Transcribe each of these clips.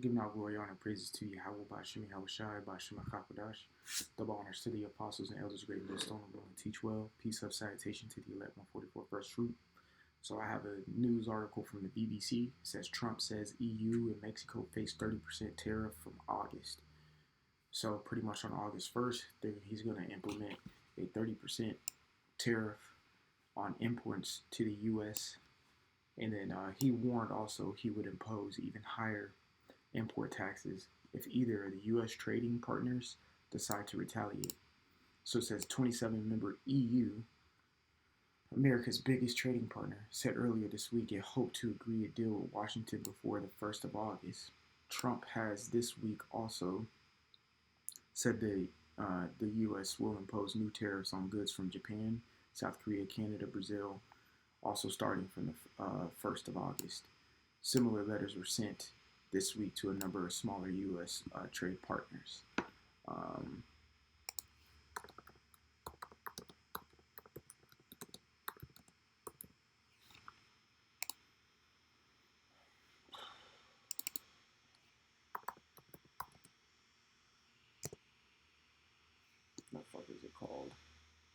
Giving all glory, honor, and praises to Yahweh, Bashim, Yahushai, Bashim, Chakadash. Double honors to the apostles and elders, great millstone, and willing to teach well. Peace of salutation to the elect, 144 first fruit. So I have a news article from the BBC. It says Trump says EU and Mexico face 30% tariff from August. So pretty much on August 1st, he's going to implement a 30% tariff on imports to the U.S. And then he warned also he would impose even higher import taxes if either of the U.S. trading partners decide to retaliate. So it says 27-member EU, America's biggest trading partner, said earlier this week it hoped to agree a deal with Washington before the 1st of August. Trump has this week also said the U.S. will impose new tariffs on goods from Japan, South Korea, Canada, Brazil, also starting from the 1st of August. Similar letters were sent this week to a number of smaller U.S. Trade partners. What the fuck is it called?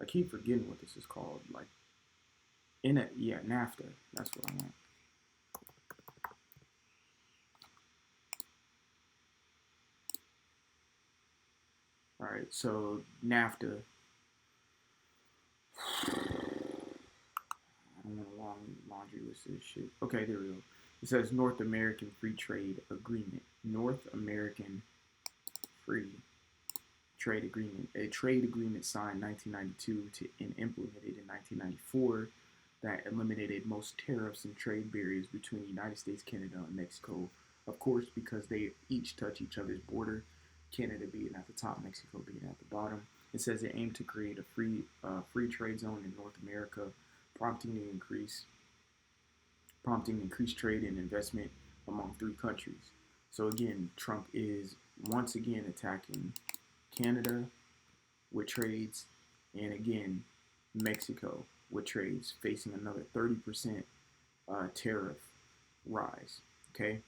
I keep forgetting what this is called. Like, NAFTA. That's what I want. All right, so NAFTA. I don't want a long laundry list of this shit. Okay, there we go. It says North American Free Trade Agreement. North American Free Trade Agreement. A trade agreement signed 1992 and implemented in 1994 that eliminated most tariffs and trade barriers between the United States, Canada, and Mexico. Of course, because they each touch each other's border, Canada being at the top, Mexico being at the bottom. It says it aimed to create a free trade zone in North America, prompting increased trade and investment among three countries. So again, Trump is once again attacking Canada with trades, and again Mexico with trades, facing another 30% tariff rise. Okay,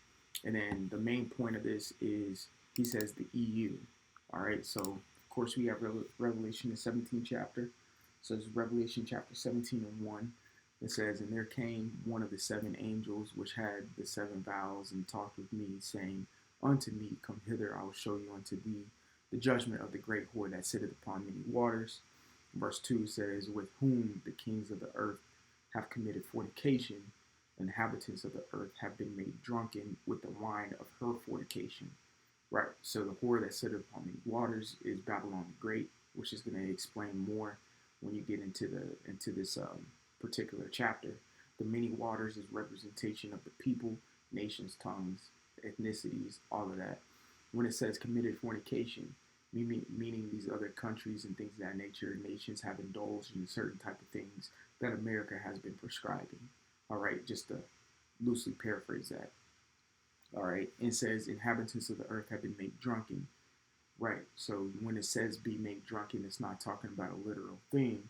and then the main point of this is he says the EU. All right, so of course we have Revelation, the 17th chapter. So it's Revelation chapter 17 and 1. It says, "And there came one of the seven angels which had the seven vials, and talked with me, saying unto me, Come hither, I will show you unto thee the judgment of the great whore that sitteth upon many waters." Verse 2 says, "With whom the kings of the earth have committed fornication, inhabitants of the earth have been made drunken with the wine of her fornication." Right, so the whore that sitteth upon many waters is Babylon the Great, which is going to explain more when you get into this particular chapter. The many waters is representation of the people, nations, tongues, ethnicities, all of that. When it says committed fornication, meaning these other countries and things of that nature, nations have indulged in certain type of things that America has been prescribing. All right, just to loosely paraphrase that. All right, it says inhabitants of the earth have been made drunken. Right, so when it says be made drunken, it's not talking about a literal thing,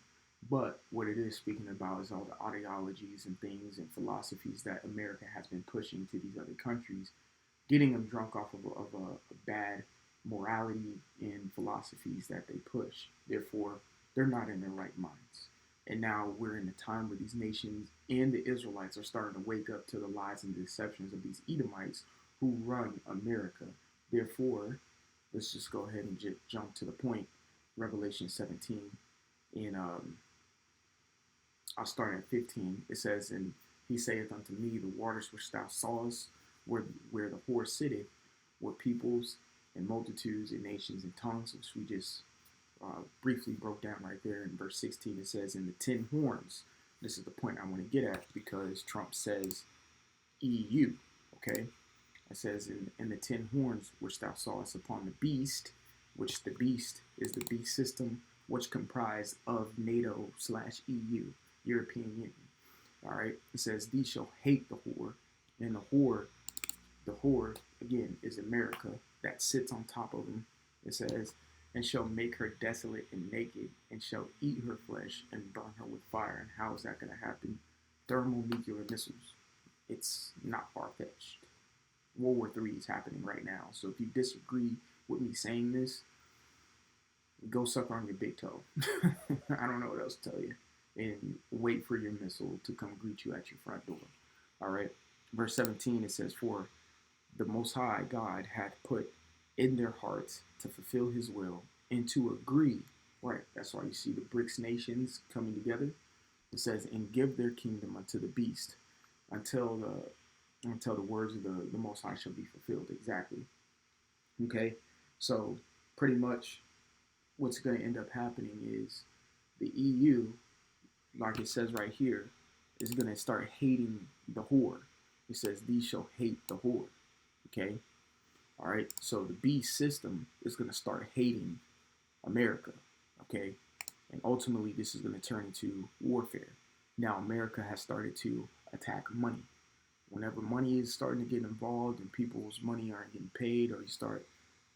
but what it is speaking about is all the ideologies and things and philosophies that America has been pushing to these other countries, getting them drunk off of a bad morality and philosophies that they push. Therefore, they're not in their right minds. And now we're in a time where these nations and the Israelites are starting to wake up to the lies and deceptions of these Edomites who run America. Therefore, let's just go ahead and jump to the point. Revelation 17, and I'll start at 15. It says, "And he saith unto me, The waters which thou sawest, where the whore sitteth, were peoples and multitudes and nations and tongues," which we just briefly broke down right there in verse 16. It says, "In the 10 horns." This is the point I want to get at because Trump says EU. Okay, it says, in the 10 horns which thou sawest upon the beast, which the beast is the beast system, which comprised of NATO/EU, European Union. All right, it says, "Thee shall hate the whore," and the whore again is America that sits on top of them. It says, "And shall make her desolate and naked, and shall eat her flesh and burn her with fire." And how is that going to happen? Thermonuclear missiles. It's not far fetched. World War III is happening right now. So if you disagree with me saying this, go suck on your big toe. I don't know what else to tell you. And wait for your missile to come greet you at your front door. All right. Verse 17, it says, "For the Most High God hath put in their hearts to fulfill his will and to agree." Right. That's why you see the BRICS nations coming together. It says, "And give their kingdom unto the beast until the words of the Most High shall be fulfilled." Exactly. Okay. So pretty much what's going to end up happening is the EU, like it says right here, is going to start hating the whore. It says, "These shall hate the whore." Okay. All right. So the beast system is going to start hating America. Okay. And ultimately, this is going to turn into warfare. Now, America has started to attack money. Whenever money is starting to get involved and people's money aren't getting paid, or you start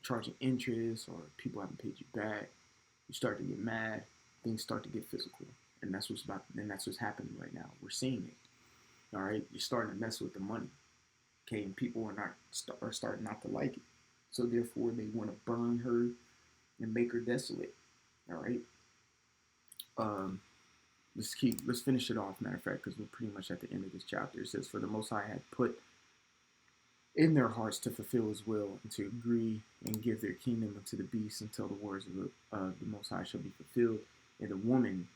charging interest, or people haven't paid you back, you start to get mad. Things start to get physical, and that's what's happening right now. We're seeing it. All right, you're starting to mess with the money. Okay, and people are starting not to like it. So therefore, they want to burn her and make her desolate. All right. Um, let's finish it off. Matter of fact, because we're pretty much at the end of this chapter. It says, "For the Most High had put in their hearts to fulfill his will and to agree and give their kingdom unto the beast until the words of the Most High shall be fulfilled. And the woman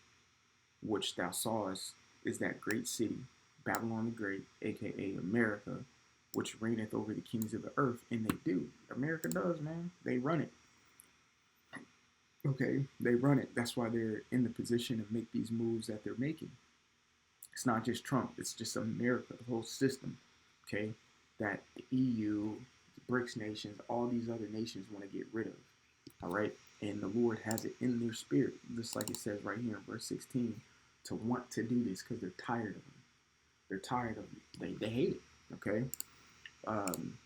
which thou sawest is that great city, Babylon the Great, aka America, which reigneth over the kings of the earth." And they do. America does, man. They run it. Okay, they run it. That's why they're in the position to make these moves that they're making. It's not just Trump, it's just America, the whole system. Okay, that the EU, the BRICS nations, all these other nations want to get rid of. All right, and the Lord has it in their spirit, just like it says right here in verse 16, to want to do this because they're tired of them. They're tired of it. They hate it. Okay, um,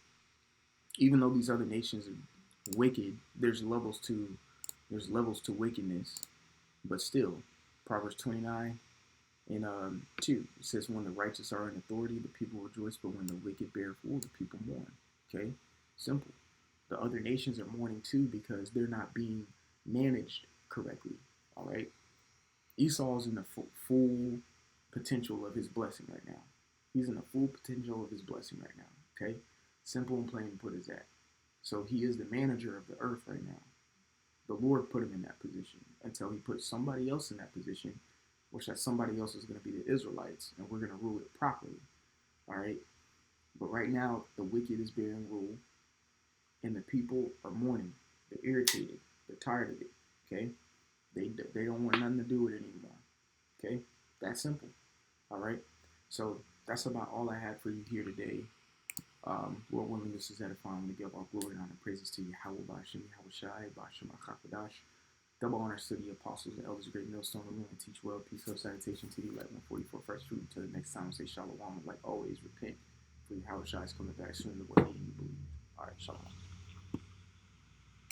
even though these other nations are wicked, there's levels to wickedness, but still, Proverbs 29 and 2, it says, "When the righteous are in authority, the people rejoice, but when the wicked bear rule, the people mourn." Okay, simple. The other nations are mourning too because they're not being managed correctly. All right, Esau's in the full potential of his blessing right now. He's in the full potential of his blessing right now. Okay, simple and plain put as that. So he is the manager of the earth right now. The Lord put him in that position until he put somebody else in that position, which that somebody else is going to be the Israelites, and we're going to rule it properly. All right. But right now, the wicked is bearing rule, and the people are mourning. They're irritated. They're tired of it. Okay. They don't want nothing to do with it anymore. Okay. That's simple. All right. So that's about all I had for you here today. Lord willing, this is edifying. We give all glory and honor and praises to Yahweh, Bashim, Yahweh Shai, Bashim, Akakadash. Double honors to the apostles and elders, great millstone, and and teach well. Peace, love, salutation to the 1144 first fruit. Until the next time, we say shalom. Like always, repent. For Yahweh Shai is coming back sooner than what you believe. All right, shalom.